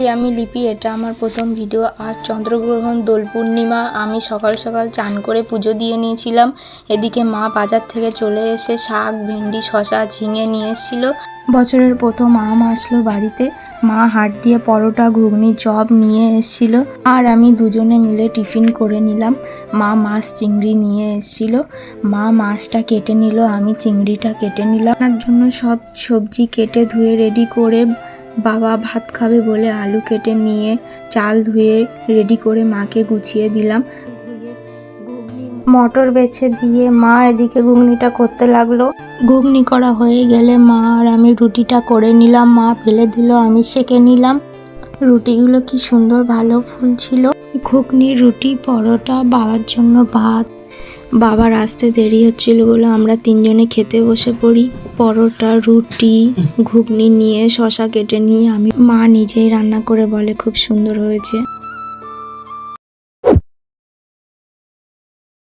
আমি লিপি, এটা আমার প্রথম ভিডিও। আজ চন্দ্রগ্রহণ, দোল পূর্ণিমা। আমি সকাল সকাল চান করে পুজো দিয়ে নিয়েছিলাম। এদিকে মা বাজার থেকে চলে এসে শাক, ভেন্ডি, শশা, ঝিঙে নিয়ে এসেছিল। বছরের প্রথম আম আসলো বাড়িতে। মা হাট দিয়ে পরোটা, ঘুগনি, চপ নিয়ে এসেছিল, আর আমি দুজনে মিলে টিফিন করে নিলাম। মা মাছ, চিংড়ি নিয়ে এসেছিল। মা মাছটা কেটে নিল, আমি চিংড়িটা কেটে নিলাম। তার জন্য সব সবজি কেটে ধুয়ে রেডি করে, বাবা ভাত খাবে বলে আলু কেটে নিয়ে চাল ধুয়ে রেডি করে মাকে গুছিয়ে দিলাম। মটর বেছে দিয়ে মা এদিকে ঘুগনিটা করতে লাগলো। ঘুগনি করা হয়ে গেলে মা আর আমি রুটিটা করে নিলাম। মা ফেলে দিল, আমি সেঁকে নিলাম। রুটিগুলো কি সুন্দর ভালো ফুলছিল। ঘুগনি, রুটি, পরোটা, বাবার জন্য ভাত। বাবার আসতে দেরি হচ্ছিল বলে আমরা তিনজনে খেতে বসে পড়ি। পরোটা, রুটি, ঘুগনি নিয়ে, শশা কেটে নিয়ে আমি, মা নিজেই রান্না করে বলে খুব সুন্দর হয়েছে।